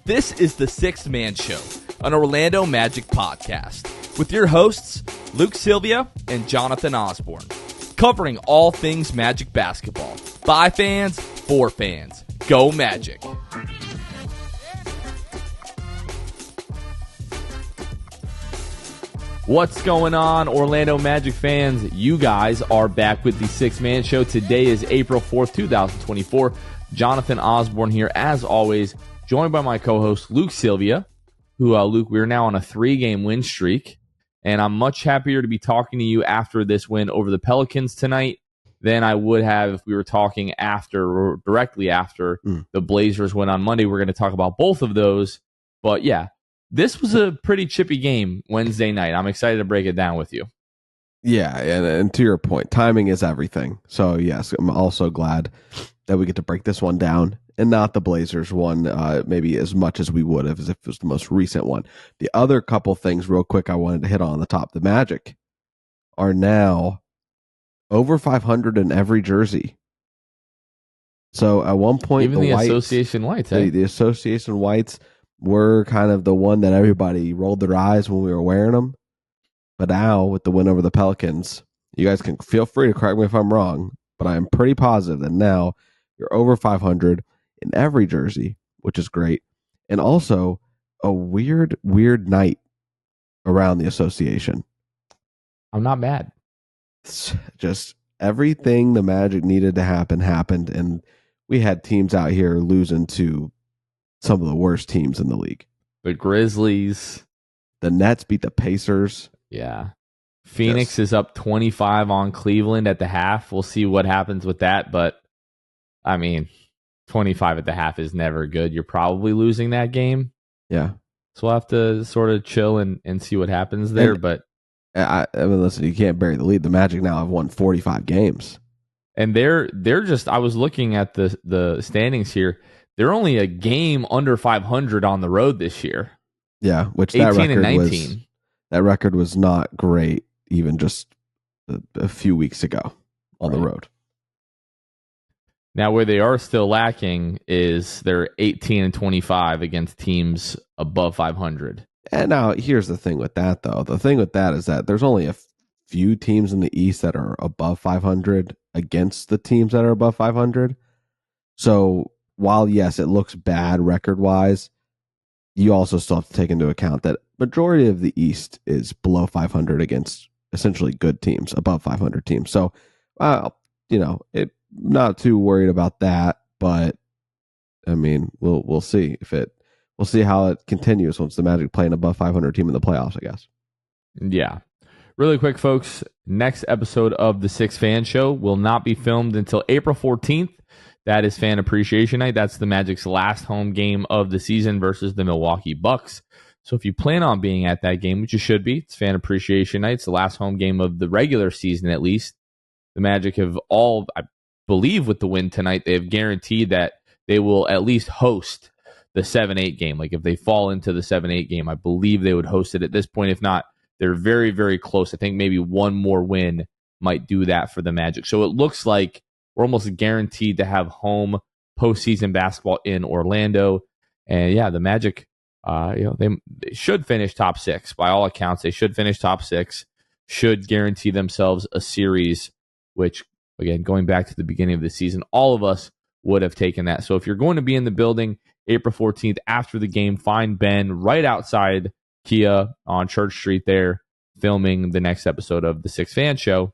This is the Sixth Man Show, an Orlando Magic podcast, with your hosts, Luke Sylvia and Jonathan Osborne, covering all things Magic basketball. By fans, for fans. Go Magic! What's going on, Orlando Magic fans? You guys are back with the Sixth Man Show. Today is April 4th, 2024. Jonathan Osborne here, as always, joined by my co-host, Luke Sylvia, who, Luke, we're now on a 3-game win streak, and I'm much happier to be talking to you after this win over the Pelicans tonight than I would have if we were talking after or directly after the Blazers win on Monday. We're going to talk about both of those, but yeah, this was a pretty chippy game Wednesday night. I'm excited to break it down with you. Yeah, and to your point, timing is everything. So, yes, I'm also glad that we get to break this one down and not the Blazers one maybe as much as we would have as if it was the most recent one. The other couple things real quick I wanted to hit on the top. The Magic are now over 500 in every jersey. So, at one point, even the Association Whites, the Association Whites were kind of the one that everybody rolled their eyes when we were wearing them. But now, with the win over the Pelicans, you guys can feel free to correct me if I'm wrong, but I am pretty positive that now you're over 500 in every jersey, which is great. And also, a weird night around the association. I'm not mad. It's just everything the Magic needed to happen happened, and we had teams out here losing to some of the worst teams in the league. The Grizzlies. The Nets beat the Pacers. Yeah. Phoenix is up 25 on Cleveland at the half. We'll see what happens with that, but I mean, 25 at the half is never good. You're probably losing that game. Yeah. So we'll have to sort of chill and see what happens there. But I mean, listen, you can't bury the lead. The Magic now have won 45 games. And they're just, I was looking at the standings here. They're only a game under 500 on the road this year. Yeah, which 18 that record and 19. That record was not great even just a few weeks ago on the road. Now, where they are still lacking is they're 18 and 25 against teams above 500. And now, here's the thing with that, though. The thing with that is that there's only a few teams in the East that are above 500 against the teams that are above 500. So, while, yes, it looks bad record-wise, you also still have to take into account that majority of the East is below 500 against essentially good teams, above 500 teams. So, not too worried about that, but I mean, we'll see we'll see how it continues once the Magic play an above 500 team in the playoffs, I guess. Yeah. Really quick, folks, next episode of the Sixth Fan Show will not be filmed until April 14th. That is Fan Appreciation Night. That's the Magic's last home game of the season versus the Milwaukee Bucks. So if you plan on being at that game, which you should be, it's Fan Appreciation Night. It's the last home game of the regular season, at least. The Magic have all, I believe with the win tonight, they have guaranteed that they will at least host the 7-8 game. Like if they fall into the 7-8 game, I believe they would host it at this point. If not, they're very, very close. I think maybe one more win might do that for the Magic. So it looks like we're almost guaranteed to have home postseason basketball in Orlando. And yeah, the Magic, they should finish top 6. By all accounts, they should finish top 6, should guarantee themselves a series, which, again, going back to the beginning of the season, all of us would have taken that. So if you're going to be in the building April 14th after the game, find Ben right outside Kia on Church Street there, filming the next episode of the Sixth Fan Show.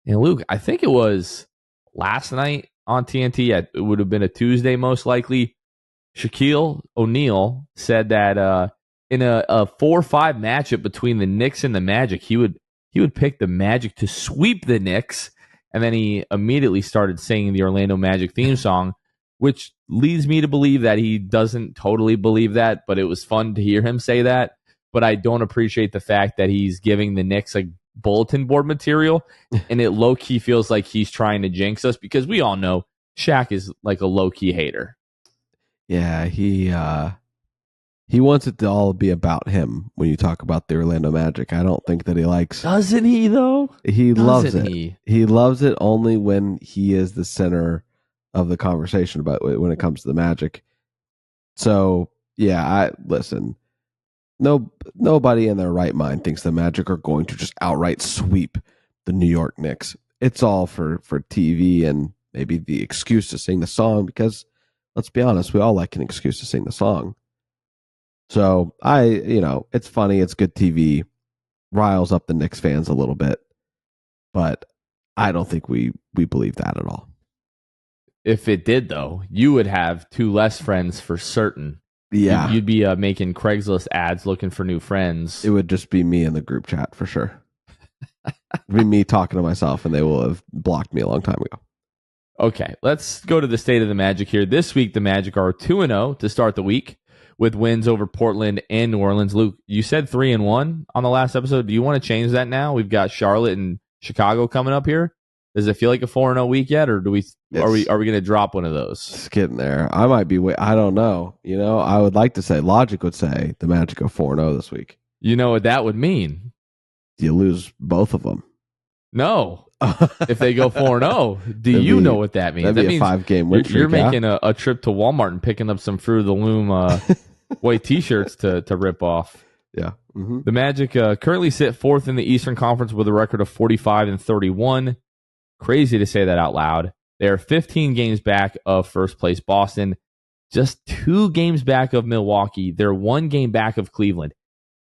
And Luke, I think it was last night on TNT, it would have been a Tuesday most likely, Shaquille O'Neal said that in a 4-5 matchup between the Knicks and the Magic, he would pick the Magic to sweep the Knicks, and then he immediately started singing the Orlando Magic theme song, which leads me to believe that he doesn't totally believe that, but it was fun to hear him say that. But I don't appreciate the fact that he's giving the Knicks like bulletin board material, and it low-key feels like he's trying to jinx us, because we all know Shaq is like a low-key hater. Yeah, he wants it to all be about him when you talk about the Orlando Magic. I don't think that he likes... Doesn't he, though? He loves it. He loves it only when he is the center of the conversation about when it comes to the Magic. So yeah, I listen. Nobody in their right mind thinks the Magic are going to just outright sweep the New York Knicks. It's all for TV and maybe the excuse to sing the song, because let's be honest, we all like an excuse to sing the song. So it's funny, it's good TV, riles up the Knicks fans a little bit, but I don't think we believe that at all. If it did, though, you would have two less friends for certain. Yeah. You'd be making Craigslist ads looking for new friends. It would just be me in the group chat for sure. It'd be me talking to myself, and they will have blocked me a long time ago. Okay, let's go to the state of the Magic here. This week, the Magic are 2-0 to start the week with wins over Portland and New Orleans. Luke, you said 3-1 on the last episode. Do you want to change that now? We've got Charlotte and Chicago coming up here. Does it feel like a 4-0 week yet, or are we going to drop one of those? It's getting there. I might be. I don't know. I would like to say logic would say the Magic go 4-0 this week. You know what that would mean? You lose both of them. No. If they go 4-0, do you know what that means? That'd be a 5-game win streak. You're making a trip to Walmart and picking up some Fruit of the Loom white T-shirts to rip off. Yeah. Mm-hmm. The Magic currently sit fourth in the Eastern Conference with a record of 45-31. Crazy to say that out loud. They are 15 games back of first place Boston, just 2 games back of Milwaukee. They're 1 game back of Cleveland.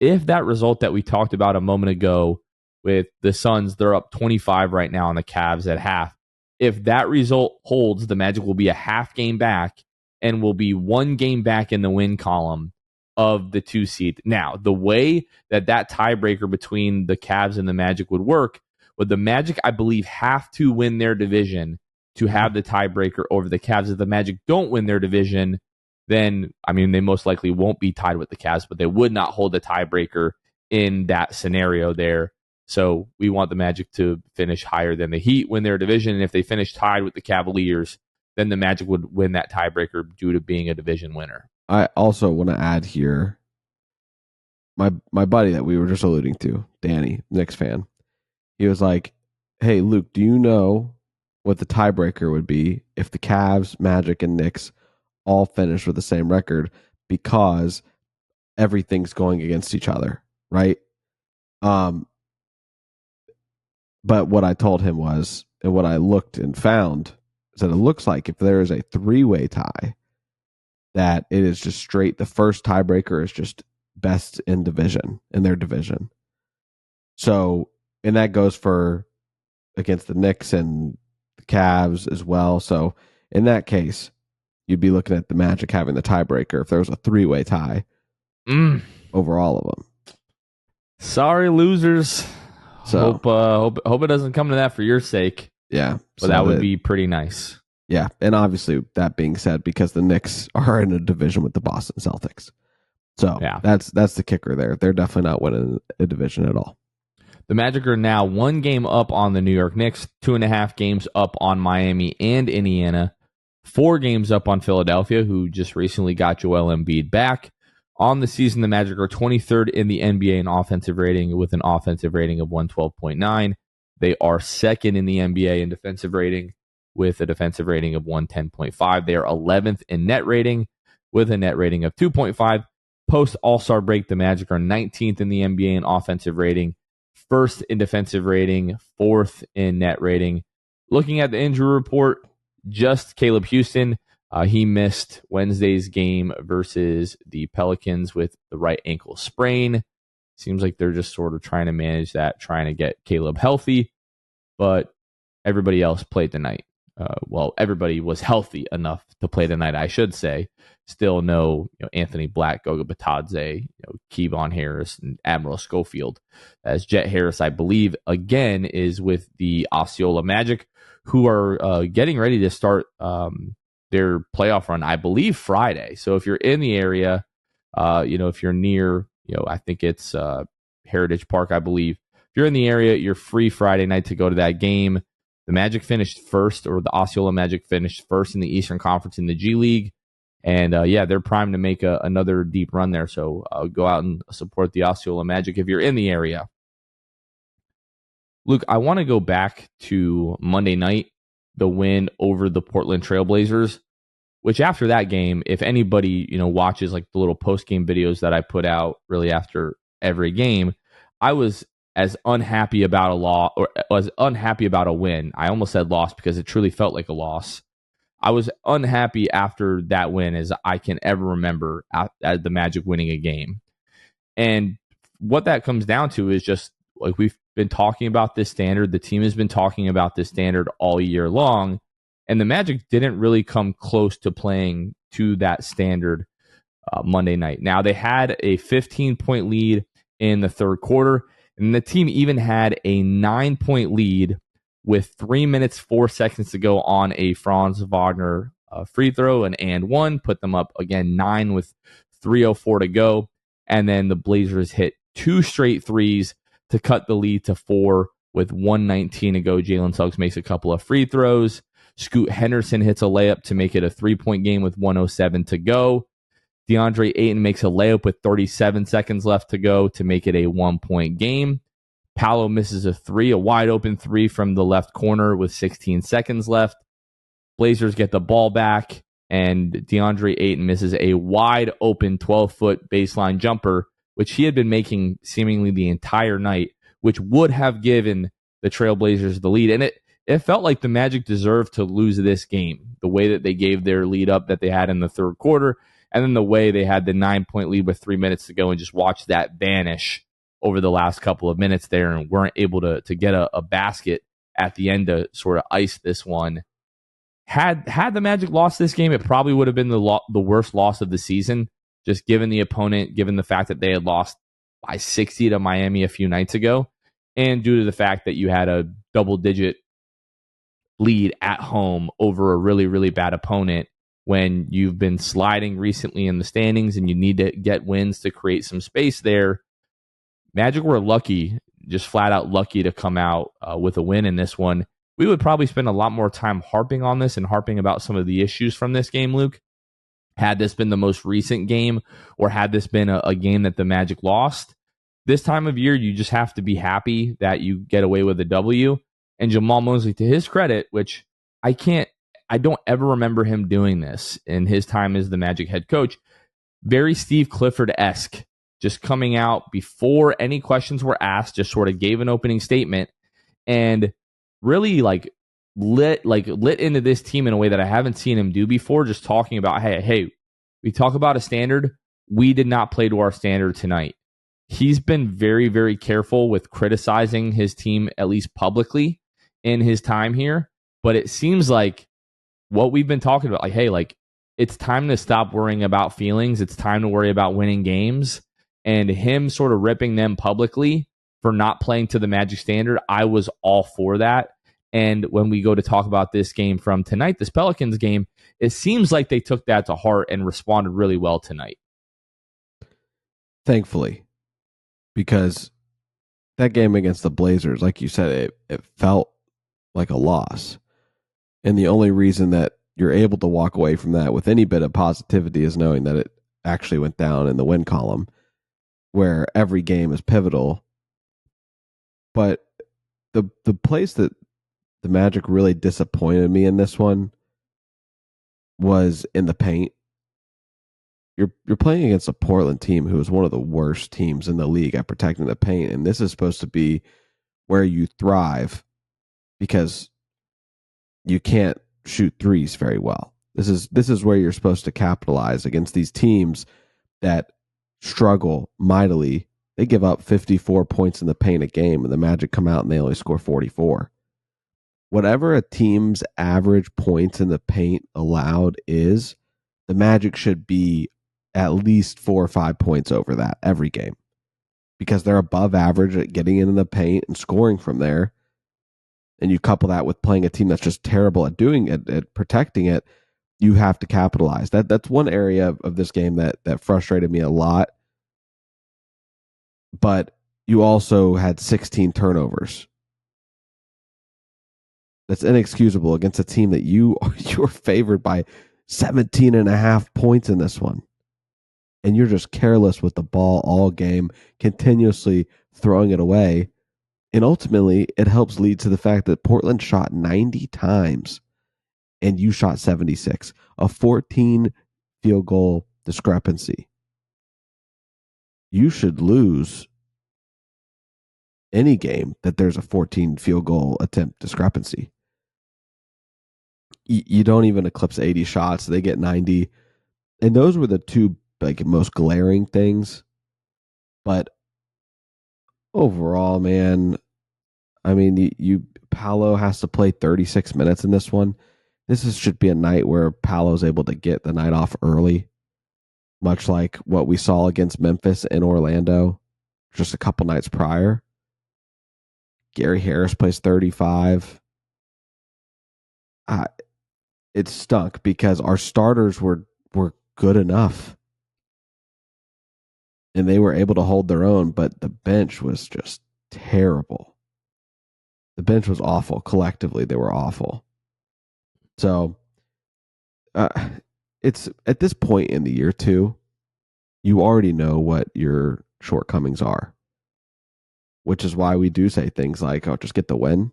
If that result that we talked about a moment ago with the Suns, they're up 25 right now on the Cavs at half. If that result holds, the Magic will be a half game back and will be 1 game back in the win column of the 2 seed. Now, the way that tiebreaker between the Cavs and the Magic would work, would the Magic, I believe, have to win their division to have the tiebreaker over the Cavs. If the Magic don't win their division, then, they most likely won't be tied with the Cavs, but they would not hold the tiebreaker in that scenario there. So we want the Magic to finish higher than the Heat, win their division, and if they finish tied with the Cavaliers, then the Magic would win that tiebreaker due to being a division winner. I also want to add here, my buddy that we were just alluding to, Danny, Knicks fan, he was like, hey, Luke, do you know what the tiebreaker would be if the Cavs, Magic, and Knicks all finish with the same record, because everything's going against each other, right? But what I told him was, and what I looked and found, is that it looks like if there is a 3-way tie, that it is just straight, the first tiebreaker is just best in their division. So, and that goes for against the Knicks and the Cavs as well. So in that case, you'd be looking at the Magic having the tiebreaker if there was a 3-way tie over all of them. Sorry, losers. So hope it doesn't come to that for your sake. Yeah, but that would be pretty nice. Yeah, and obviously that being said, because the Knicks are in a division with the Boston Celtics, so yeah, that's the kicker there. They're definitely not winning a division at all. The Magic are now 1 game up on the New York Knicks, 2.5 games up on Miami and Indiana, 4 games up on Philadelphia, who just recently got Joel Embiid back. On the season, the Magic are 23rd in the NBA in offensive rating with an offensive rating of 112.9. They are 2nd in the NBA in defensive rating with a defensive rating of 110.5. They are 11th in net rating with a net rating of 2.5. Post All-Star break, the Magic are 19th in the NBA in offensive rating, 1st in defensive rating, 4th in net rating. Looking at the injury report, just Caleb Houston. He missed Wednesday's game versus the Pelicans with the right ankle sprain. Seems like they're just sort of trying to manage that, trying to get Caleb healthy. But everybody else played tonight. Everybody was healthy enough to play tonight, I should say. Still no Anthony Black, Goga Batadze, Kevon Harris, and Admiral Schofield. As Jet Harris, I believe, again, is with the Osceola Magic, who are getting ready to start their playoff run, I believe, Friday. So if you're in the area, if you're near, I think it's Heritage Park, I believe. If you're in the area, you're free Friday night to go to that game. The Magic finished first, or the Osceola Magic finished first in the Eastern Conference in the G League. And they're primed to make another deep run there. So go out and support the Osceola Magic if you're in the area. Luke, I want to go back to Monday night, the win over the Portland Trailblazers. which after that game, if anybody, watches like the little post-game videos that I put out really after every game, I was as unhappy about a loss or was unhappy about a win. I almost said loss because it truly felt like a loss. I was unhappy after that win as I can ever remember at the Magic winning a game. And what that comes down to is just like we've been talking about this standard. The team has been talking about this standard all year long. And the Magic didn't really come close to playing to that standard Monday night. Now, they had a 15-point lead in the third quarter, and the team even had a 9-point lead with 3 minutes, 4 seconds to go on a Franz Wagner free throw, and one, put them up again 9 with 3:04 to go. And then the Blazers hit 2 straight threes to cut the lead to 4 with 1:19 to go. Jalen Suggs makes a couple of free throws. Scoot Henderson hits a layup to make it a 3-point game with 1:07 to go. DeAndre Ayton makes a layup with 37 seconds left to go to make it a 1-point game. Paolo misses a wide open three from the left corner with 16 seconds left. Blazers get the ball back, and DeAndre Ayton misses a wide open 12-foot baseline jumper, which he had been making seemingly the entire night, which would have given the Trailblazers the lead. And it felt like the Magic deserved to lose this game, the way that they gave their lead up that they had in the third quarter, and then the way they had the 9-point lead with 3 minutes to go and just watch that vanish over the last couple of minutes there and weren't able to get a basket at the end to sort of ice this one. Had the Magic lost this game, it probably would have been the worst loss of the season, just given the opponent, given the fact that they had lost by 60 to Miami a few nights ago, and due to the fact that you had a double-digit lead at home over a really, really bad opponent when you've been sliding recently in the standings and you need to get wins to create some space there. Magic were lucky, just flat out lucky to come out with a win in this one. We would probably spend a lot more time harping on this and harping about some of the issues from this game, Luke, had this been the most recent game or had this been a game that the Magic lost. This time of year, you just have to be happy that you get away with a W. And Jamal Mosley, to his credit, which I don't ever remember him doing this in his time as the Magic head coach, very Steve Clifford-esque, just coming out before any questions were asked, just sort of gave an opening statement and really lit into this team in a way that I haven't seen him do before, just talking about, hey, we talk about a standard. We did not play to our standard tonight. He's been very, very careful with criticizing his team, at least publicly, in his time here. But it seems like what we've been talking about, it's time to stop worrying about feelings. It's time to worry about winning games. And him sort of ripping them publicly for not playing to the Magic standard, I was all for that. And when we go to talk about this game from tonight, this Pelicans game, it seems like they took that to heart and responded really well tonight. Thankfully, because that game against the Blazers, like you said, it felt like a loss. And the only reason that you're able to walk away from that with any bit of positivity is knowing that it actually went down in the win column, where every game is pivotal. But the place that the Magic really disappointed me in this one was in the paint. You're playing against a Portland team who is one of the worst teams in the league at protecting the paint, and this is supposed to be where you thrive because you can't shoot threes very well. This is where you're supposed to capitalize against these teams that struggle mightily. They give up 54 points in the paint a game, and the Magic come out and they only score 44. Whatever a team's average points in the paint allowed is, the Magic should be at least 4 or 5 points over that every game because they're above average at getting in the paint and scoring from there. And you couple that with playing a team that's just terrible at doing it, at protecting it, you have to capitalize. That's one area of this game that frustrated me a lot. But you also had 16 turnovers. That's inexcusable against a team that you were favored by 17.5 points in this one. And you're just careless with the ball all game, continuously throwing it away. And ultimately, it helps lead to the fact that Portland shot 90 times and you shot 76. A 14 field goal discrepancy. You should lose any game that there's a 14 field goal attempt discrepancy. You don't even eclipse 80 shots. They get 90. And those were the two most glaring things. But overall, man, I mean, Paolo has to play 36 minutes in this one. Should be a night where Paolo's able to get the night off early, much like what we saw against Memphis and Orlando just a couple nights prior. Gary Harris plays 35. It stunk because our starters were good enough. And they were able to hold their own, but the bench was just terrible. The bench was awful. Collectively, they were awful. So, it's at this point in the year, too, you already know what your shortcomings are, which is why we do say things like, oh, just get the win.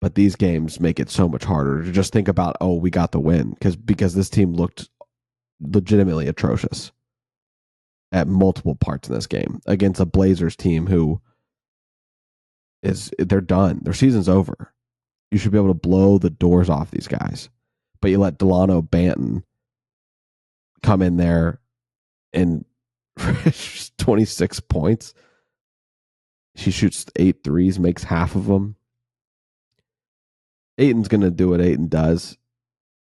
But these games make it so much harder to just think about, oh, we got the win, because this team looked legitimately atrocious at multiple parts in this game against a Blazers team who they're done. Their season's over. You should be able to blow the doors off these guys. But you let Delano Banton come in there and 26 points. She shoots 8 threes, makes half of them. Ayton's going to do what Ayton does.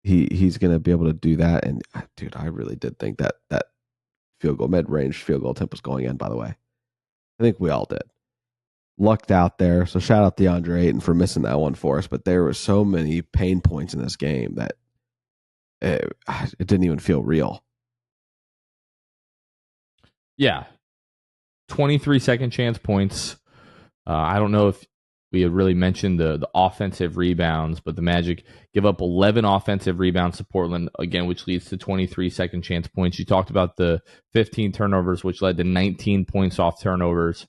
He's going to be able to do that. And, dude, I really did think that field goal, mid-range field goal attempt was going in, by the way. I think we all did. Lucked out there. So shout out DeAndre Ayton for missing that one for us. But there were so many pain points in this game that it didn't even feel real. Yeah. 23 second chance points. I don't know if we had really mentioned the offensive rebounds, but the Magic give up 11 offensive rebounds to Portland, again, which leads to 23 second chance points. You talked about the 15 turnovers, which led to 19 points off turnovers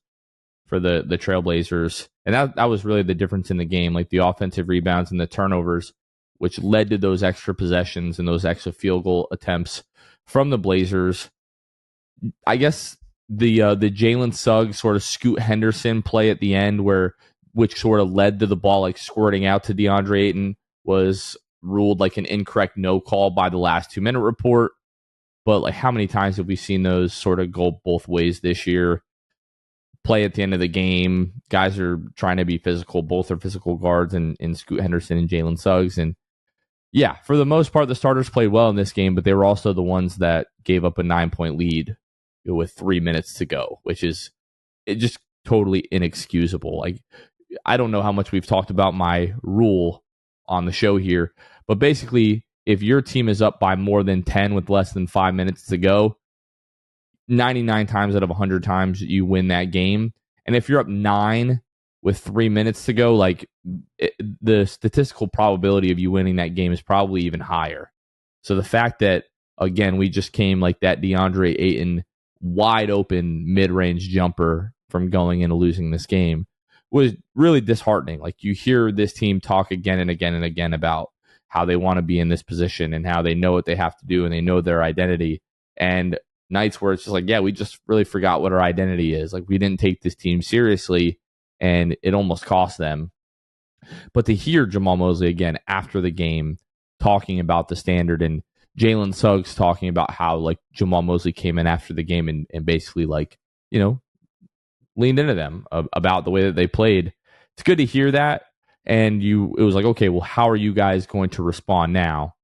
for the Trailblazers. And that was really the difference in the game, like the offensive rebounds and the turnovers, which led to those extra possessions and those extra field goal attempts from the Blazers. I guess the Jalen Suggs sort of Scoot Henderson play at the end which sort of led to the ball like squirting out to DeAndre Ayton was ruled like an incorrect no call by the last 2-minute report. But like, how many times have we seen those sort of go both ways this year? Play at the end of the game, guys are trying to be physical. Both are physical guards in Scoot Henderson and Jalen Suggs. And yeah, for the most part, the starters played well in this game, but they were also the ones that gave up a 9-point lead with 3 minutes to go, which is just totally inexcusable. Like, I don't know how much we've talked about my rule on the show here, but basically, if your team is up by more than 10 with less than 5 minutes to go, 99 times out of 100 times you win that game. And if you're up 9 with 3 minutes to go, like the statistical probability of you winning that game is probably even higher. So the fact that, again, we just came like that DeAndre Ayton wide open mid-range jumper from going into losing this game was really disheartening. Like, you hear this team talk again and again and again about how they want to be in this position and how they know what they have to do and they know their identity. And nights where it's just like, yeah, we just really forgot what our identity is. Like, we didn't take this team seriously and it almost cost them. But to hear Jamal Mosley again after the game talking about the standard, and Jalen Suggs talking about how like Jamal Mosley came in after the game and basically like, leaned into them about the way that they played. It's good to hear that. And it was like, okay, well, how are you guys going to respond now?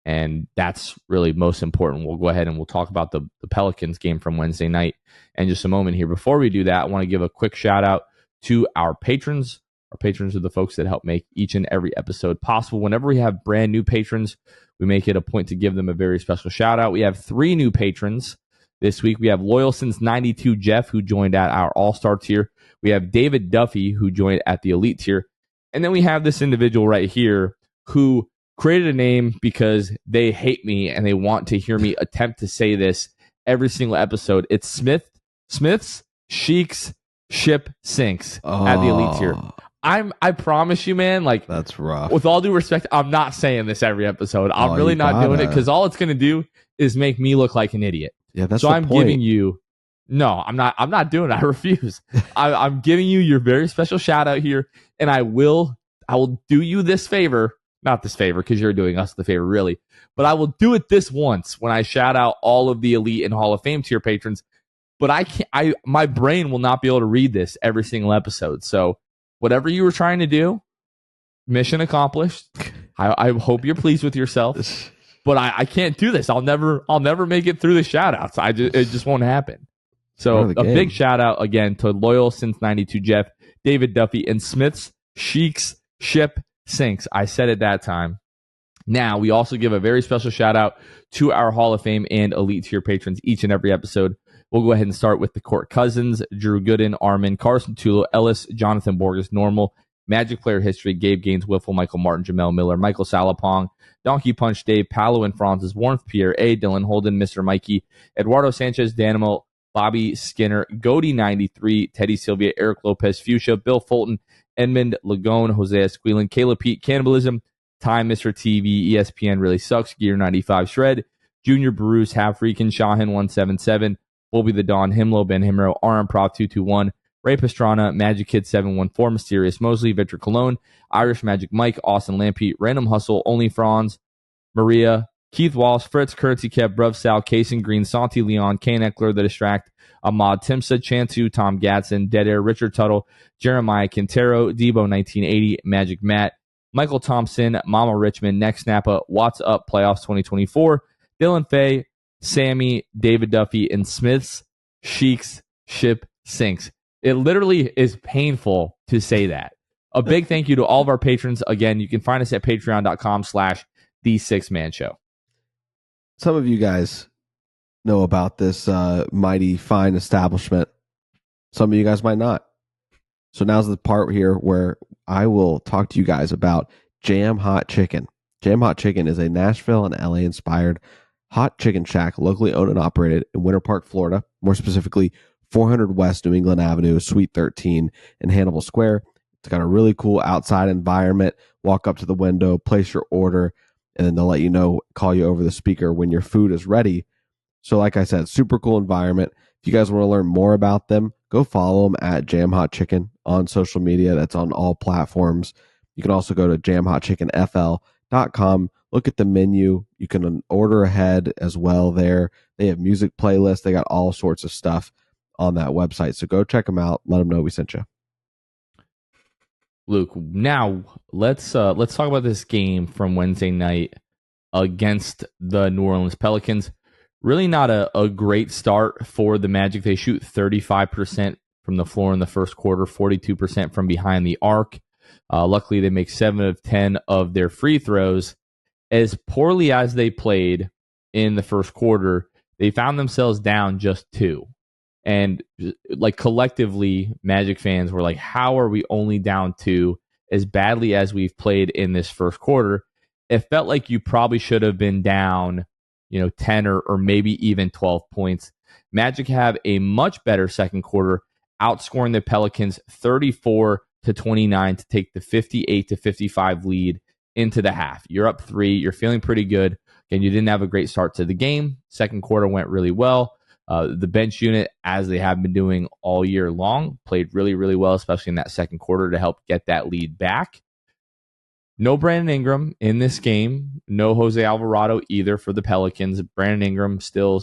And that's really most important. We'll go ahead and we'll talk about the Pelicans game from Wednesday night in just a moment here. Before we do that, I want to give a quick shout out to our patrons. Our patrons are the folks that help make each and every episode possible. Whenever we have brand new patrons, we make it a point to give them a very special shout out. We have 3 new patrons this week. We have Loyal Since 92 Jeff, who joined at our All-Star tier. We have David Duffy, who joined at the Elite tier. And then we have this individual right here who created a name because they hate me and they want to hear me attempt to say this every single episode. It's Smith's Sheiks Ship Sinks at the Elite tier. I promise you, man, like, That's rough. with all due respect, I'm not saying this every episode. I'm really not doing it because all it's going to do is make me look like an idiot. Yeah, that's so the I'm point. giving you. No, I'm not doing it. I refuse. I'm giving you your very special shout out here, and I will do you this favor, not this favor because you're doing us the favor, really, but I will do it this once when I shout out all of the Elite and Hall of Fame tier patrons. But I can't. My brain will not be able to read this every single episode. So whatever you were trying to do, mission accomplished. I hope you're pleased with yourself. But I can't do this. I'll never make it through the shout outs. It just won't happen. So a big shout out again to Loyal Since 92 Jeff, David Duffy, and Smith's Sheiks Ship Sinks. I said it that time. Now, we also give a very special shout out to our Hall of Fame and Elite tier patrons each and every episode. We'll go ahead and start with the Court Cousins, Drew Gooden, Armin, Carson Tulo, Ellis, Jonathan Borges, Normal, Magic Player History, Gabe Gaines, Wiffle, Michael Martin, Jamel Miller, Michael Salapong, Donkey Punch Dave, Paolo and Francis, Warmth, Pierre A, Dylan Holden, Mr. Mikey, Eduardo Sanchez, Danimal, Bobby Skinner, Goody 93, Teddy Sylvia, Eric Lopez, Fuchsia, Bill Fulton, Edmund Lagone, Hosea Squealing, Caleb Pete, Cannibalism, Time, Mr. TV, ESPN Really Sucks, Gear 95 Shred, Junior Bruce, Half Freakin, Shahin 177, Bobby the Dawn, Himlo, Ben Himro, RM Prov 221, Ray Pastrana, Magic Kid 714, Mysterious Mosley, Victor Cologne, Irish Magic Mike, Austin Lampy, Random Hustle, Only Franz, Maria, Keith Walsh, Fritz, Currency Kev, Bruv Sal, Kason Green, Santi Leon, Kane Eckler, The Distract, Ahmad Timsa, Chantu, Tom Gatson, Dead Air, Richard Tuttle, Jeremiah Quintero, Debo 1980, Magic Matt, Michael Thompson, Mama Richmond, Next Snappa, What's Up Playoffs 2024, Dylan Fay, Sammy, David Duffy, and Smith's Sheiks Ship Sinks. It literally is painful to say that. A big thank you to all of our patrons. Again, you can find us at patreon.com/The6Man-Show. Some of you guys know about this mighty fine establishment. Some of you guys might not. So now's the part here where I will talk to you guys about Jam Hot Chicken. Jam Hot Chicken is a Nashville and LA inspired hot chicken shack locally owned and operated in Winter Park, Florida, more specifically 400 West New England Avenue, Suite 13 in Hannibal Square. It's got a really cool outside environment. Walk up to the window, place your order, and then they'll let you know, call you over the speaker when your food is ready. So like I said, super cool environment. If you guys want to learn more about them, go follow them at Jam Hot Chicken on social media. That's on all platforms. You can also go to jamhotchickenfl.com. Look at the menu. You can order ahead as well there. They have music playlists. They got all sorts of stuff on that website. So go check them out. Let them know we sent you. Luke, now let's talk about this game from Wednesday night against the New Orleans Pelicans. Really not a great start for the Magic. They shoot 35% from the floor in the first quarter, 42% from behind the arc. Luckily, they make 7 of 10 of their free throws. As poorly as they played in the first quarter, they found themselves down just 2. And like collectively, Magic fans were like, how are we only down 2 as badly as we've played in this first quarter? It felt like you probably should have been down, 10 or maybe even 12 points. Magic have a much better second quarter, outscoring the Pelicans 34-29 to take the 58-55 lead into the half. You're up 3. You're feeling pretty good. Again, you didn't have a great start to the game. Second quarter went really well. The bench unit, as they have been doing all year long, played really, really well, especially in that second quarter to help get that lead back. No Brandon Ingram in this game. No Jose Alvarado either for the Pelicans. Brandon Ingram still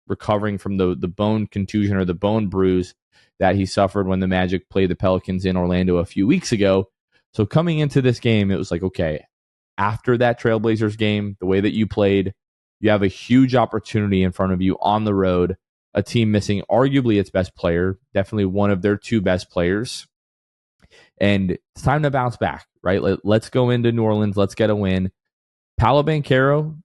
recovering from the bone contusion or the bone bruise that he suffered when the Magic played the Pelicans in Orlando a few weeks ago. So coming into this game, it was like, okay, after that Trailblazers game, the way that you played, you have a huge opportunity in front of you on the road, a team missing arguably its best player, definitely one of their 2 best players. And it's time to bounce back, right? Let's go into New Orleans. Let's get a win. Paolo Banchero,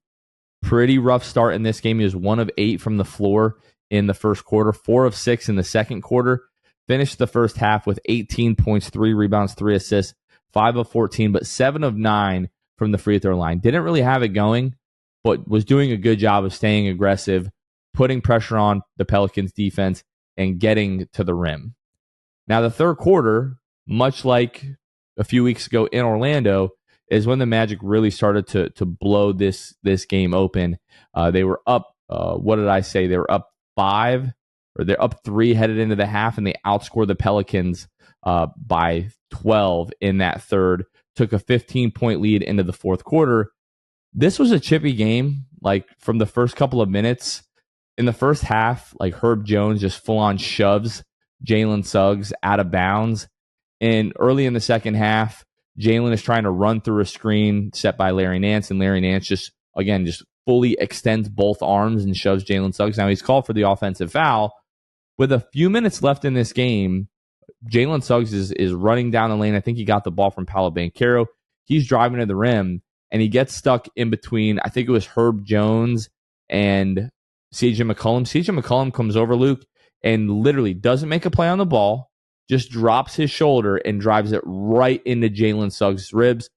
pretty rough start in this game. He was 1 of 8 from the floor in the first quarter, 4 of 6 in the second quarter. Finished the first half with 18 points, 3 rebounds, 3 assists, 5 of 14, but 7 of 9 from the free throw line. Didn't really have it going, but was doing a good job of staying aggressive, putting pressure on the Pelicans defense, and getting to the rim. Now, the third quarter, much like a few weeks ago in Orlando, is when the Magic really started to blow this game open. They were up. What did I say? They were up 5, or they're up 3 headed into the half, and they outscored the Pelicans by 12 in that third. Took a 15-point lead into the fourth quarter. This was a chippy game. Like from the first couple of minutes in the first half, like Herb Jones just full on shoves Jalen Suggs out of bounds. And early in the second half, Jalen is trying to run through a screen set by Larry Nance, and Larry Nance just fully extends both arms and shoves Jalen Suggs. Now he's called for the offensive foul. With a few minutes left in this game, Jalen Suggs is running down the lane. I think he got the ball from Paolo Banchero. He's driving to the rim, and he gets stuck in between, I think it was Herb Jones and CJ McCollum. CJ McCollum comes over, Luke, and literally doesn't make a play on the ball, just drops his shoulder and drives it right into Jalen Suggs' ribs.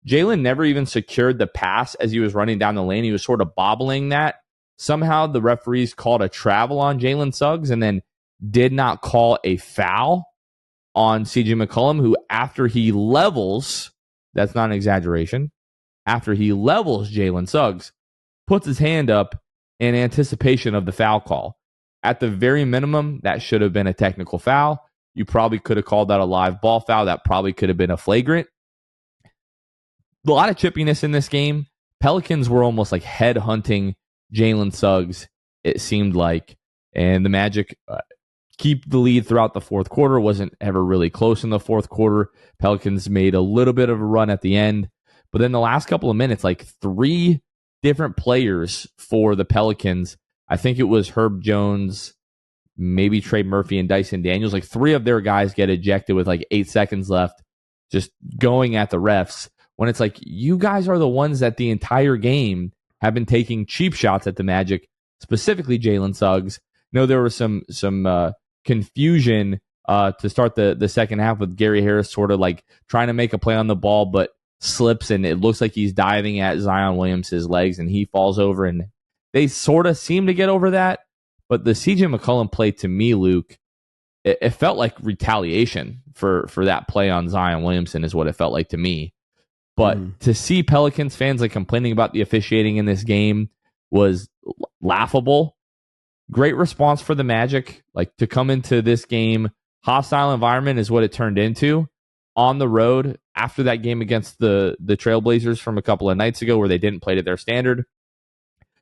Jalen never even secured the pass as he was running down the lane. He was sort of bobbling that. Somehow the referees called a travel on Jalen Suggs and then did not call a foul on CJ McCollum, who after he levels, that's not an exaggeration, after he levels Jalen Suggs, puts his hand up in anticipation of the foul call. At the very minimum, that should have been a technical foul. You probably could have called that a live ball foul. That probably could have been a flagrant. A lot of chippiness in this game. Pelicans were almost like head hunting Jalen Suggs, it seemed like. And the Magic keep the lead throughout the fourth quarter. Wasn't ever really close in the fourth quarter. Pelicans made a little bit of a run at the end. But then the last couple of minutes, like 3 different players for the Pelicans. I think it was Herb Jones, maybe Trey Murphy, and Dyson Daniels. Like 3 of their guys get ejected with like 8 seconds left, just going at the refs. When it's like, you guys are the ones that the entire game have been taking cheap shots at the Magic, specifically Jalen Suggs. No, there was some confusion to start the second half with Gary Harris sort of like trying to make a play on the ball, but slips, and it looks like he's diving at Zion Williams' legs, and he falls over, and they sort of seem to get over that. But the CJ McCollum play, to me, Luke, it felt like retaliation for that play on Zion Williamson is what it felt like to me. But to see Pelicans fans like complaining about the officiating in this game was laughable. Great response for the Magic. Like to come into this game, hostile environment is what it turned into. On the road, after that game against the Trailblazers from a couple of nights ago where they didn't play to their standard.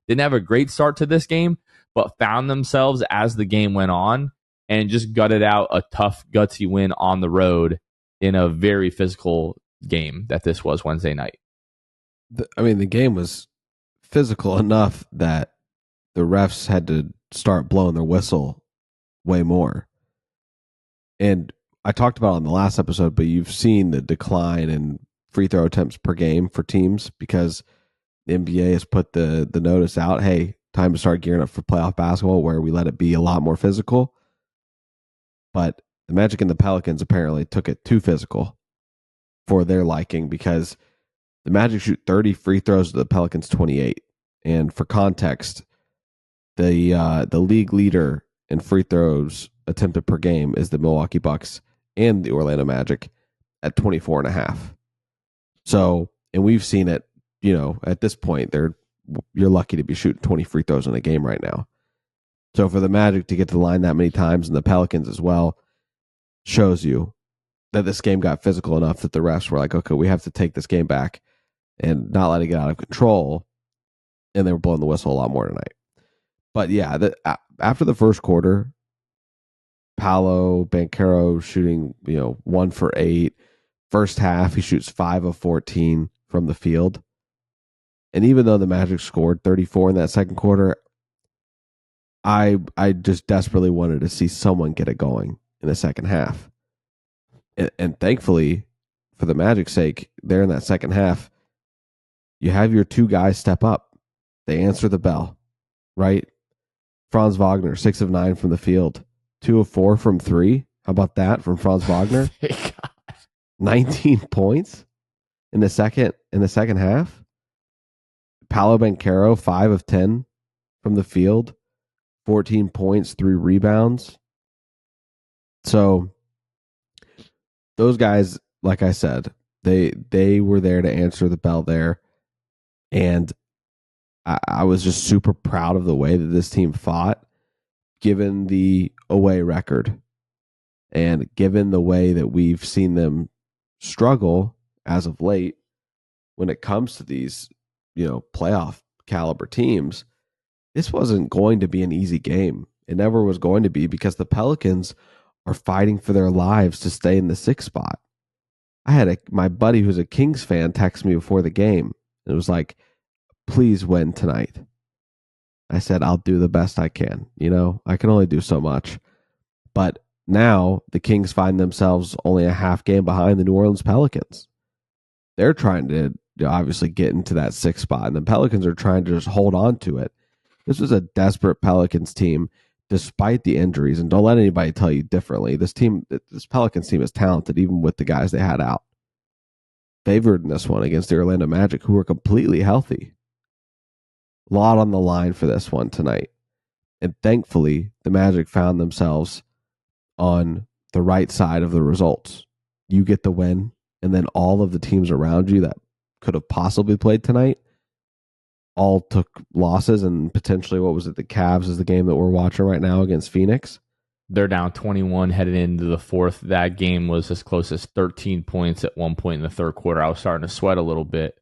Didn't have a great start to this game, but found themselves as the game went on and just gutted out a tough, gutsy win on the road in a very physical game that this was Wednesday night. The game was physical enough that the refs had to start blowing their whistle way more. And I talked about it on the last episode, but you've seen the decline in free throw attempts per game for teams because the NBA has put the notice out, hey, time to start gearing up for playoff basketball where we let it be a lot more physical. But the Magic and the Pelicans apparently took it too physical for their liking because the Magic shoot 30 free throws to the Pelicans 28. And for context, the league leader in free throws attempted per game is the Milwaukee Bucks and the Orlando Magic at 24.5. So, and we've seen it, at this point, you're lucky to be shooting 20 free throws in a game right now. So for the Magic to get to the line that many times, and the Pelicans as well, shows you that this game got physical enough that the refs were like, okay, we have to take this game back and not let it get out of control. And they were blowing the whistle a lot more tonight. But yeah, after the first quarter, Paolo Banchero shooting, 1 for 8. First half, he shoots 5 of 14 from the field. And even though the Magic scored 34 in that second quarter, I just desperately wanted to see someone get it going in the second half. And thankfully, for the Magic's sake, there in that second half, you have your 2 guys step up. They answer the bell, right? Franz Wagner, 6 of 9 from the field. 2 of 4 from 3. How about that from Franz Wagner? 19 points in the second half. Paolo Banchero, 5 of 10 from the field. 14 points, 3 rebounds. So those guys, like I said, they were there to answer the bell there, and I was just super proud of the way that this team fought, given the away record, and given the way that we've seen them struggle as of late when it comes to these, playoff caliber teams. This wasn't going to be an easy game. It never was going to be, because the Pelicans are fighting for their lives to stay in the 6th spot. I had my buddy who's a Kings fan text me before the game. It was like, please win tonight. I said, I'll do the best I can. I can only do so much. But now the Kings find themselves only a half game behind the New Orleans Pelicans. They're trying to obviously get into that 6th spot, and the Pelicans are trying to just hold on to it. This was a desperate Pelicans team, despite the injuries. And don't let anybody tell you differently. This Pelicans team is talented, even with the guys they had out. Favored in this one against the Orlando Magic, who were completely healthy. A lot on the line for this one tonight. And thankfully, the Magic found themselves on the right side of the results. You get the win, and then all of the teams around you that could have possibly played tonight all took losses, and potentially, what was it? The Cavs is the game that we're watching right now against Phoenix. They're down 21 headed into the 4th. That game was as close as 13 points at one point in the 3rd quarter. I was starting to sweat a little bit.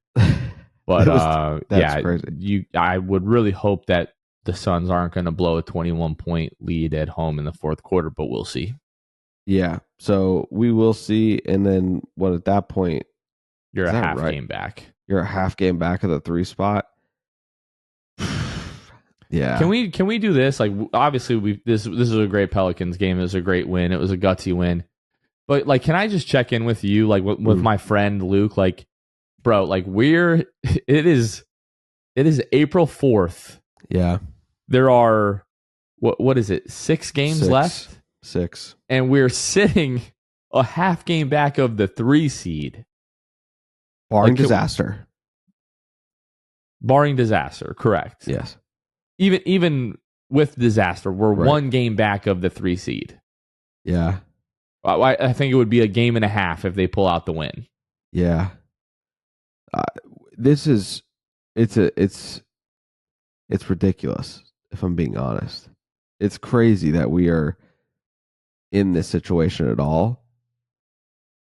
But that's crazy. I would really hope that the Suns aren't going to blow a 21-point lead at home in the 4th quarter, but we'll see. Yeah, so we will see. And then at that point, you're a half game back. You're a half game back of the 3 spot. Yeah. Can we do this? Like, obviously, this is a great Pelicans game. It was a great win. It was a gutsy win. But like, can I just check in with you, like with my friend Luke? Like, bro, like it is April 4th. Yeah. There are what is it? 6 games left. 6. And we're sitting a half game back of the 3 seed. Barring disaster. Barring disaster, correct. Yes. Even with disaster, we're 1 game back of the 3 seed. Yeah. I think it would be a game and a half if they pull out the win. Yeah. It's ridiculous, if I'm being honest. It's crazy that we are in this situation at all.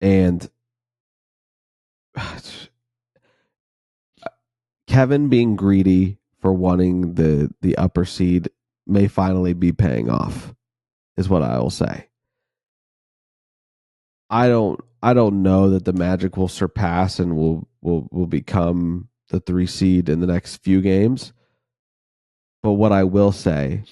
And Kevin being greedy for wanting the upper seed may finally be paying off, is what I will say. I don't know that the Magic will surpass and will become the 3 seed in the next few games. But what I will say,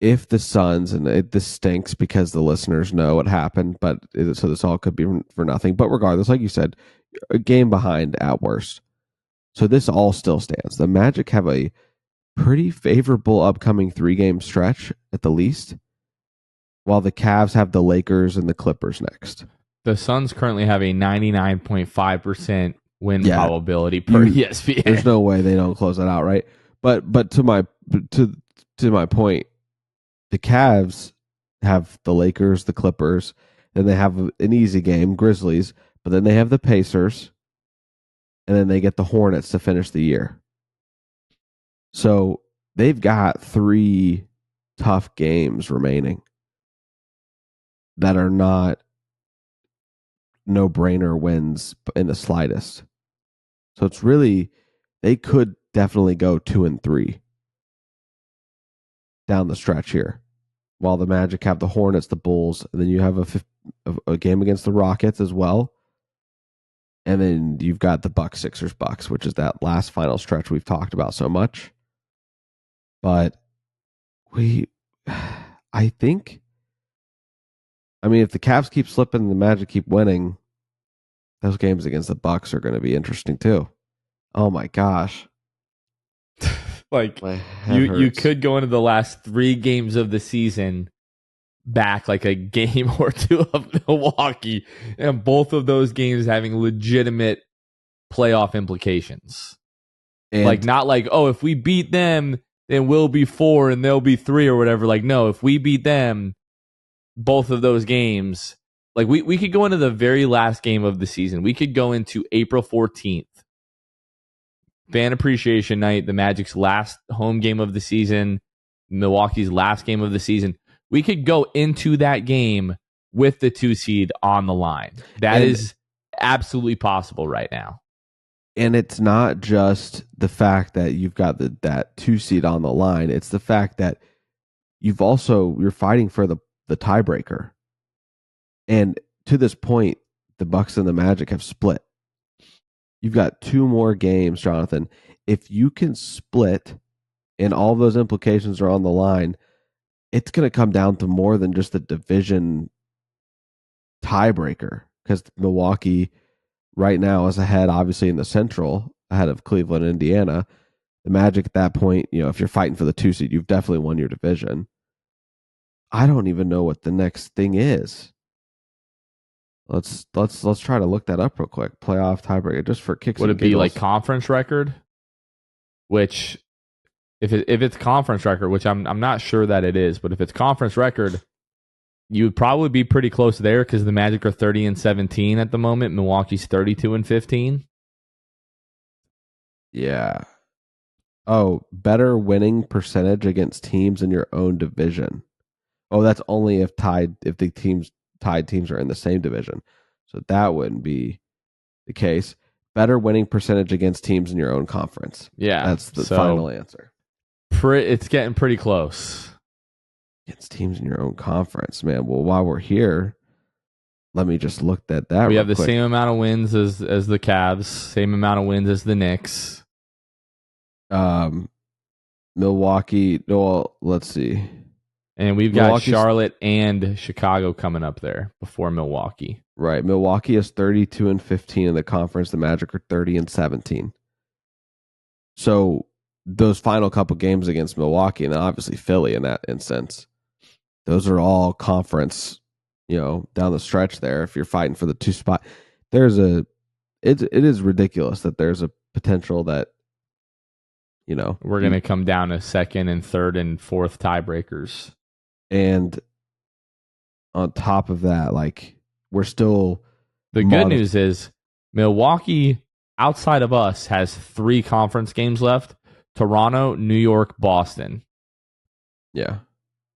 if the Suns, and this stinks because the listeners know what happened, so this all could be for nothing. But regardless, like you said, a game behind at worst. So this all still stands. The Magic have a pretty favorable upcoming 3-game stretch at the least, while the Cavs have the Lakers and the Clippers next. The Suns currently have a 99.5% win probability per ESPN. There's no way they don't close that out, right? But to my point, the Cavs have the Lakers, the Clippers, and they have an easy game, Grizzlies, but then they have the Pacers, and then they get the Hornets to finish the year. So they've got 3 tough games remaining that are not no-brainer wins in the slightest. So it's really, they could definitely go 2-3 down the stretch here, while the Magic have the Hornets, the Bulls, and then you have a game against the Rockets as well. And then you've got the Bucks, Sixers, Bucks, which is that last final stretch we've talked about so much. But I think, if the Cavs keep slipping and the Magic keep winning, those games against the Bucks are going to be interesting too. Oh my gosh. Like, you could go into the last 3 games of the season back like a game or 2 of Milwaukee, and both of those games having legitimate playoff implications. And like, not like, oh, if we beat them, then we'll be 4 and they'll be 3 or whatever. Like, no, if we beat them, both of those games, Like we could go into the very last game of the season. We could go into April 14th. Fan Appreciation Night, the Magic's last home game of the season, Milwaukee's last game of the season. We could go into that game with the 2 seed on the line. That is absolutely possible right now. And it's not just the fact that you've got that 2 seed on the line. It's the fact that you're fighting for the tiebreaker. And to this point, the Bucks and the Magic have split. You've got 2 more games, Jonathan. If you can split and all of those implications are on the line, it's going to come down to more than just a division tiebreaker, because Milwaukee right now is ahead, obviously, in the Central, ahead of Cleveland and Indiana. The Magic at that point, if you're fighting for the 2 seed, you've definitely won your division. I don't even know what the next thing is. Let's try to look that up real quick. Playoff tiebreaker, just for kicks. Would and it be giggles. like conference record? Which, if it's conference record, which I'm not sure that it is, but if it's conference record, you would probably be pretty close there, because the Magic are 30-17 at the moment. Milwaukee's 32-15. Yeah. Oh, better winning percentage against teams in your own division. Oh, that's only if the tied teams are in the same division. So that wouldn't be the case. Better winning percentage against teams in your own conference. Yeah. That's the final answer. It's getting pretty close. Against teams in your own conference, man. Well, while we're here, let me just look at that. We have the quick. same amount of wins as the Cavs, same amount of wins as the Knicks. Milwaukee. No, let's see. And we've got Charlotte and Chicago coming up there before Milwaukee. Right. Milwaukee is 32-15 in the conference. The Magic are 30-17. So those final couple games against Milwaukee, and then obviously Philly in that instance, those are all conference, down the stretch there. If you're fighting for the 2 spot, it is ridiculous that there's a potential that, we're going to come down to second and third and fourth tiebreakers. And on top of that, we're still... The good news is Milwaukee, outside of us, has 3 conference games left. Toronto, New York, Boston. Yeah.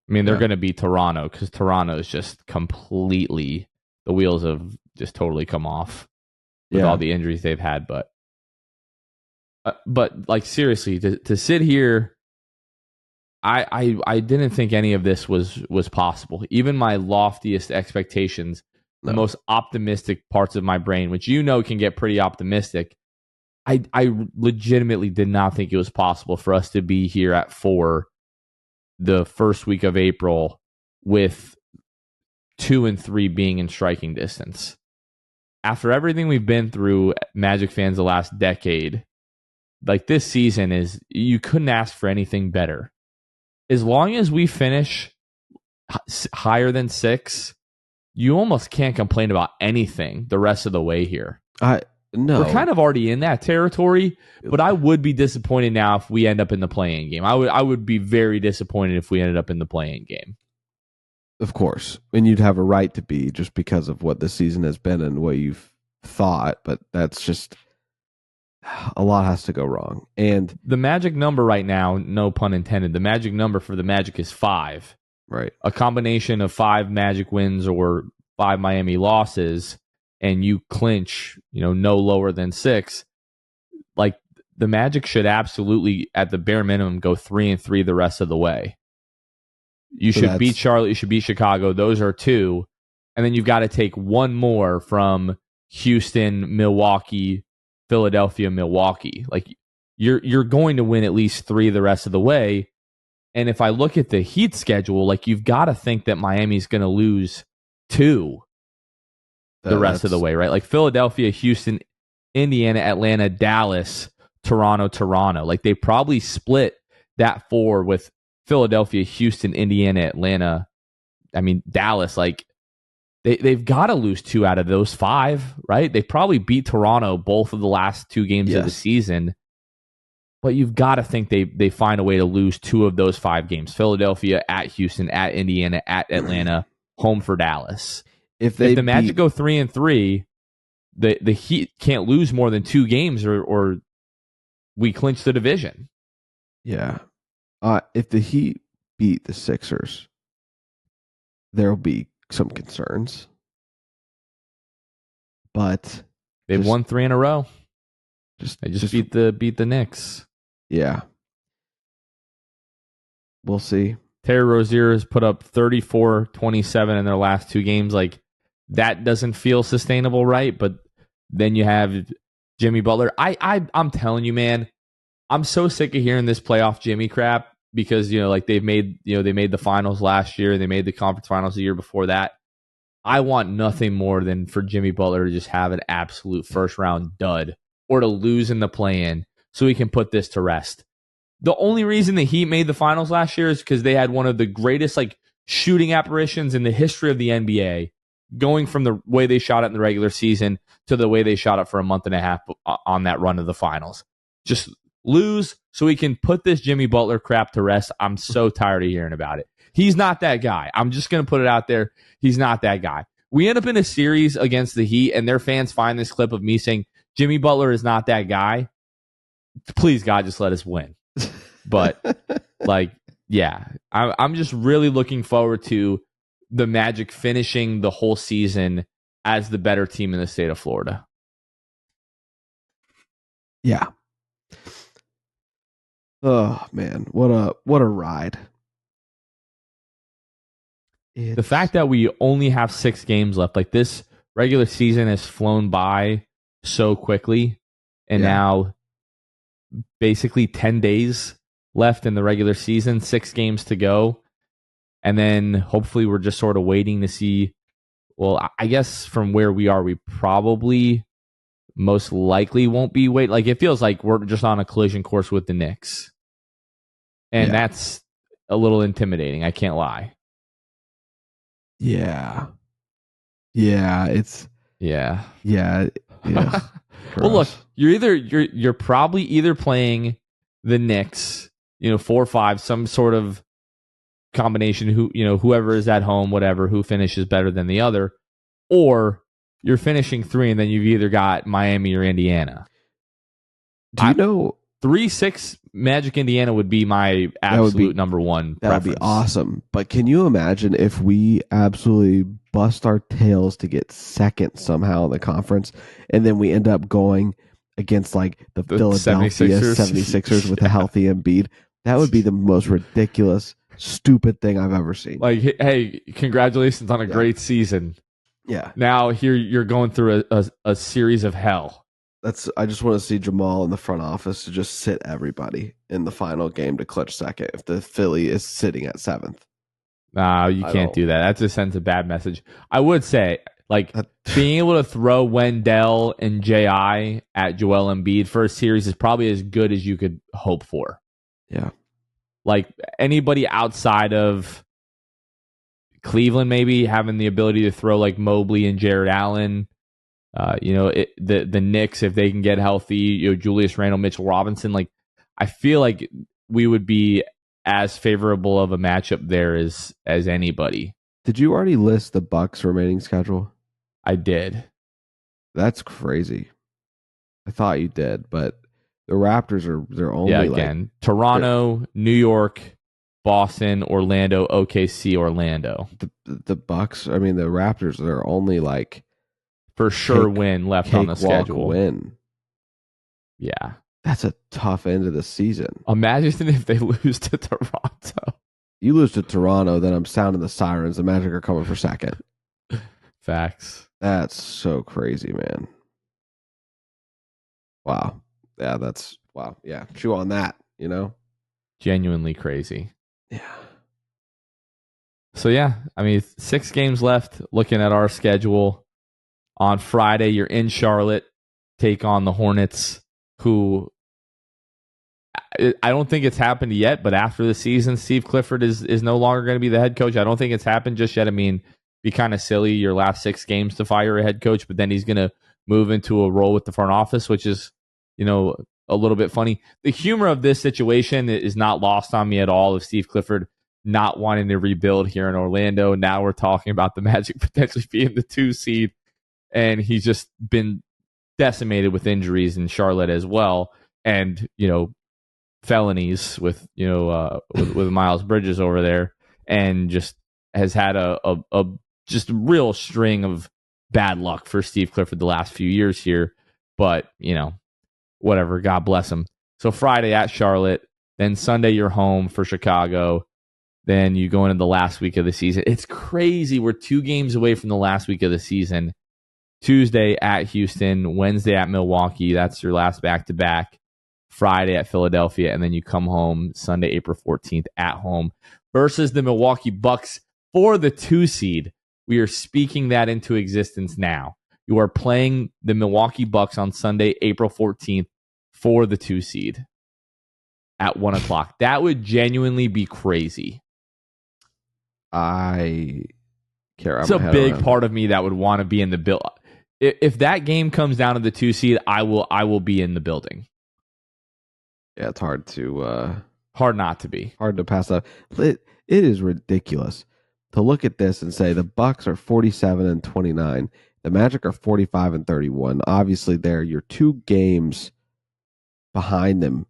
I mean, they're going to beat Toronto, because Toronto is just completely... The wheels have just totally come off with all the injuries they've had. But seriously, to sit here... I didn't think any of this was possible. Even my loftiest expectations, the most optimistic parts of my brain, which can get pretty optimistic, I legitimately did not think it was possible for us to be here at 4 the first week of April with 2 and 3 being in striking distance. After everything we've been through, Magic fans, the last decade, this season you couldn't ask for anything better. As long as we finish higher than 6, you almost can't complain about anything the rest of the way here. No. We're kind of already in that territory, but I would be disappointed now if we end up in the play-in game. I would be very disappointed if we ended up in the play-in game. Of course. And you'd have a right to be, just because of what this season has been and what you've thought, but that's just... A lot has to go wrong. And the magic number right now, no pun intended, the magic number for the Magic is 5. Right. A combination of 5 Magic wins or 5 Miami losses, and you clinch, no lower than 6. The Magic should absolutely, at the bare minimum, go 3-3 the rest of the way. You should beat Charlotte, you should beat Chicago. Those are 2. And then you've got to take 1 more from Houston, Milwaukee, Philadelphia, Milwaukee. You're going to win at least 3 the rest of the way. And if I look at the Heat schedule, you've got to think that Miami's going to lose 2 the rest of the way, right? Philadelphia, Houston, Indiana, Atlanta, Dallas, Toronto. They probably split that 4 with Philadelphia, Houston, Indiana, Atlanta. I mean, Dallas, They've got to lose 2 out of those 5, right? They probably beat Toronto both of the last 2 games of the season. But you've got to think they find a way to lose 2 of those 5 games. Philadelphia, at Houston, at Indiana, at Atlanta, home for Dallas. if the Magic go 3-3, the Heat can't lose more than 2 games or we clinch the division. Yeah. If the Heat beat the Sixers, there'll be some concerns. But they've won 3 in a row. They just beat the Knicks. Yeah. We'll see. Terry Rozier has put up 34, 27 in their last 2 games. Like, that doesn't feel sustainable, right? But then you have Jimmy Butler. I'm telling you, man, I'm so sick of hearing this playoff Jimmy crap because, like they made the finals last year. They made the conference finals the year before that. I want nothing more than for Jimmy Butler to just have an absolute first round dud or to lose in the play-in so he can put this to rest. The only reason the Heat made the finals last year is because they had one of the greatest shooting apparitions in the history of the NBA, going from the way they shot it in the regular season to the way they shot it for a month and a half on that run of the finals. Just lose so we can put this Jimmy Butler crap to rest. I'm so tired of hearing about it. He's not that guy. I'm just going to put it out there. He's not that guy. We end up in a series against the Heat, and their fans find this clip of me saying, Jimmy Butler is not that guy. Please, God, just let us win. But, I'm just really looking forward to the Magic finishing the whole season as the better team in the state of Florida. Yeah. Oh, man. What a ride. The fact that we only have 6 games left, this regular season has flown by so quickly, and now basically 10 days left in the regular season, 6 games to go, and then hopefully we're just sort of waiting to see. Well, I guess from where we are, we probably most likely won't be it feels like we're just on a collision course with the Knicks, and that's a little intimidating. I can't lie. Yeah. Well, look, you're probably either playing the Knicks, 4-5, some sort of combination, whoever is at home, whatever, who finishes better than the other, or you're finishing 3 and then you've either got Miami or Indiana. Do you know 3-6 Magic Indiana would be my absolute number one preference. That would be awesome. But can you imagine if we absolutely bust our tails to get second somehow in the conference, and then we end up going against the Philadelphia 76ers with a healthy Embiid? That would be the most ridiculous, stupid thing I've ever seen. Hey, congratulations on a great season. Yeah. Now here you're going through a series of hell. I just want to see Jamal in the front office to just sit everybody in the final game to clutch second if the Philly is sitting at 7th. No, you can't do that. That just sends a bad message. I would say, being able to throw Wendell and J.I. at Joel Embiid for a series is probably as good as you could hope for. Yeah. Anybody outside of Cleveland maybe having the ability to throw Mobley and Jared Allen, the Knicks, if they can get healthy, Julius Randle, Mitchell Robinson, I feel like we would be as favorable of a matchup there as anybody. Did you already list the Bucks' remaining schedule? I did. That's crazy. I thought you did, but the Raptors they're only Toronto, New York, Boston, Orlando, OKC, Orlando. The Bucks, the Raptors, they're only for sure win left on the schedule. Win. Yeah. That's a tough end of the season. Imagine if they lose to Toronto. You lose to Toronto, then I'm sounding the sirens. The Magic are coming for second. Facts. That's so crazy, man. Wow. Yeah, wow. Yeah, chew on that, Genuinely crazy. Yeah. So, 6 games left looking at our schedule. On Friday, you're in Charlotte, take on the Hornets, who I don't think it's happened yet, but after the season, Steve Clifford is no longer going to be the head coach. I don't think it's happened just yet. Be kind of silly your last 6 games to fire a head coach, but then he's going to move into a role with the front office, which is, a little bit funny. The humor of this situation is not lost on me at all of Steve Clifford not wanting to rebuild here in Orlando. Now we're talking about the Magic potentially being the 2 seed, and he's just been decimated with injuries in Charlotte as well, and felonies with with Miles Bridges over there, and just has had a just real string of bad luck for Steve Clifford the last few years here. But whatever, God bless him. So Friday at Charlotte, then Sunday you're home for Chicago. Then you go into the last week of the season. It's crazy. We're 2 games away from the last week of the season. Tuesday at Houston, Wednesday at Milwaukee. That's your last back-to-back. Friday at Philadelphia, and then you come home Sunday, April 14th at home versus the Milwaukee Bucks for the 2 seed. We are speaking that into existence now. You are playing the Milwaukee Bucks on Sunday, April 14th for the 2 seed at 1 o'clock. That would genuinely be crazy. I care. It's a big part of me that would want to be in the build. If that game comes down to the 2 seed, I will be in the building. Yeah, it's hard not to be. Hard to pass up. It is ridiculous to look at this and say the Bucks are 47-29, the Magic are 45-31. Obviously, you're 2 games behind them.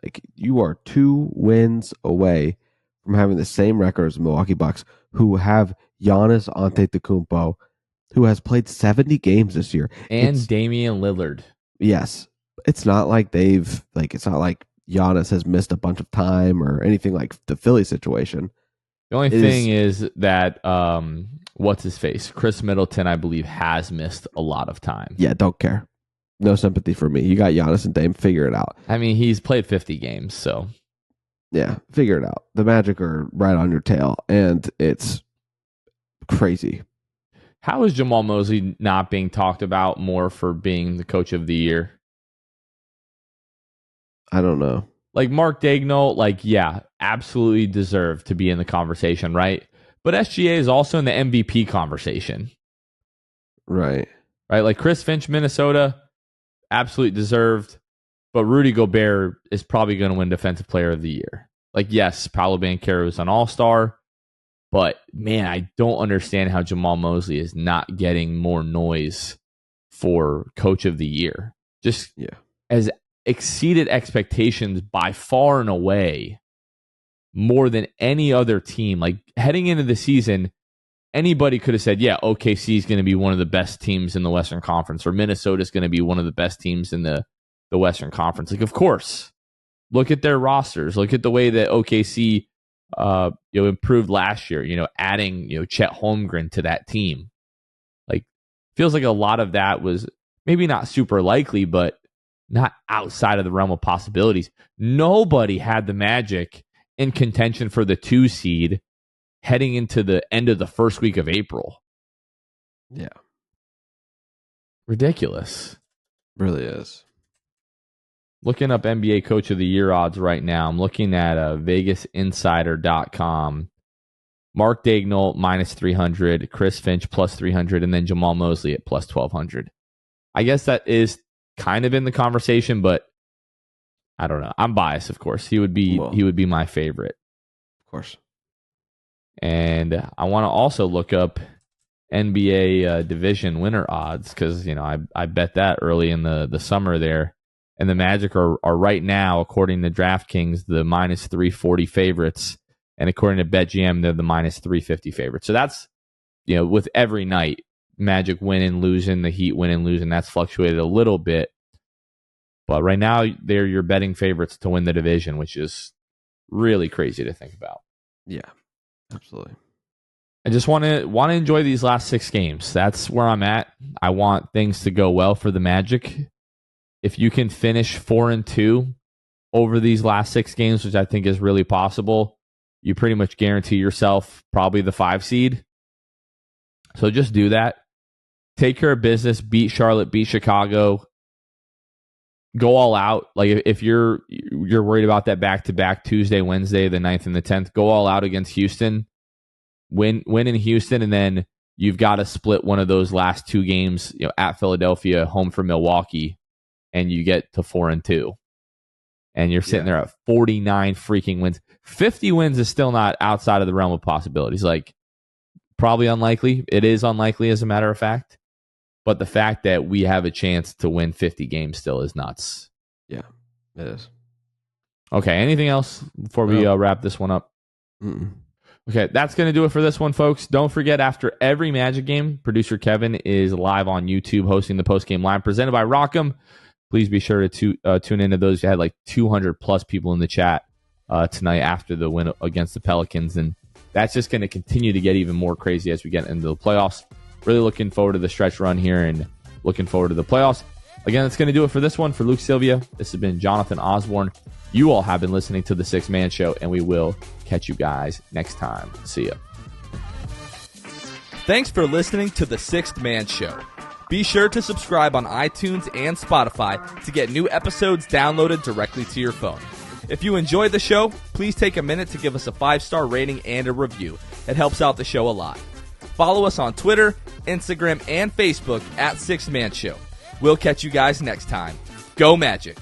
Like, you are 2 wins away from having the same record as the Milwaukee Bucks, who have Giannis Antetokounmpo, who has played 70 games this year, and Damian Lillard. Yes. It's not like it's not like Giannis has missed a bunch of time or anything like the Philly situation. The only thing is that, what's his face? Chris Middleton, I believe, has missed a lot of time. Yeah, don't care. No sympathy for me. You got Giannis and Dame, figure it out. I mean, he's played 50 games, so. Yeah, figure it out. The Magic are right on your tail, and it's crazy. How is Jamal Mosley not being talked about more for being the coach of the year? I don't know. Like Mark Daigneault, absolutely deserved to be in the conversation, right? But SGA is also in the MVP conversation. Right. Right? Like Chris Finch, Minnesota, absolutely deserved. But Rudy Gobert is probably going to win Defensive Player of the Year. Like, yes, Paolo Banchero is an all-star. But, man, I don't understand how Jamal Mosley is not getting more noise for Coach of the Year. Just as exceeded expectations by far and away more than any other team. Like, heading into the season, anybody could have said, OKC is going to be one of the best teams in the Western Conference, or Minnesota is going to be one of the best teams in the Western Conference. Like, of course. Look at their rosters. Look at the way that OKC improved last year, adding, Chet Holmgren to that team. Like, feels like a lot of that was maybe not super likely, but not outside of the realm of possibilities. Nobody had the Magic in contention for the 2 seed heading into the end of the first week of April. Yeah. Ridiculous. Really is. Looking up NBA Coach of the Year odds right now. I'm looking at VegasInsider.com. Mark Daigneault minus 300, Chris Finch plus 300, and then Jamal Mosley at plus 1,200. I guess that is kind of in the conversation, but I don't know. I'm biased, of course. He would be my favorite. Of course. And I want to also look up NBA division winner odds because, I bet that early in the summer there. And the Magic are right now, according to DraftKings, the minus 340 favorites. And according to BetGM, they're the minus 350 favorites. So that's, with every night, Magic winning, losing, the Heat winning, losing. That's fluctuated a little bit. But right now, they're your betting favorites to win the division, which is really crazy to think about. Yeah, absolutely. I just want to enjoy these last 6 games. That's where I'm at. I want things to go well for the Magic. If you can finish 4-2 over these last 6 games, which I think is really possible, you pretty much guarantee yourself probably the 5 seed. So just do that. Take care of business. Beat Charlotte. Beat Chicago. Go all out. Like if you're worried about that back-to-back Tuesday, Wednesday, the 9th and the 10th, go all out against Houston. Win in Houston, and then you've got to split one of those last 2 games, at Philadelphia, home for Milwaukee, and you get to 4-2. and you're sitting there at 49 freaking wins. 50 wins is still not outside of the realm of possibilities. Like, probably unlikely. It is unlikely, as a matter of fact. But the fact that we have a chance to win 50 games still is nuts. Yeah, it is. Okay, anything else before we wrap this one up? Mm-mm. Okay, that's going to do it for this one, folks. Don't forget, after every Magic game, producer Kevin is live on YouTube hosting the post-game line presented by Rockham. Please be sure to tune into those. We had like 200-plus people in the chat tonight after the win against the Pelicans, and that's just going to continue to get even more crazy as we get into the playoffs. Really looking forward to the stretch run here and looking forward to the playoffs. Again, that's going to do it for this one. For Luke Sylvia, this has been Jonathan Osborne. You all have been listening to The Sixth Man Show, and we will catch you guys next time. See ya. Thanks for listening to The Sixth Man Show. Be sure to subscribe on iTunes and Spotify to get new episodes downloaded directly to your phone. If you enjoyed the show, please take a minute to give us a 5-star rating and a review. It helps out the show a lot. Follow us on Twitter, Instagram, and Facebook at Sixth Man Show. We'll catch you guys next time. Go Magic!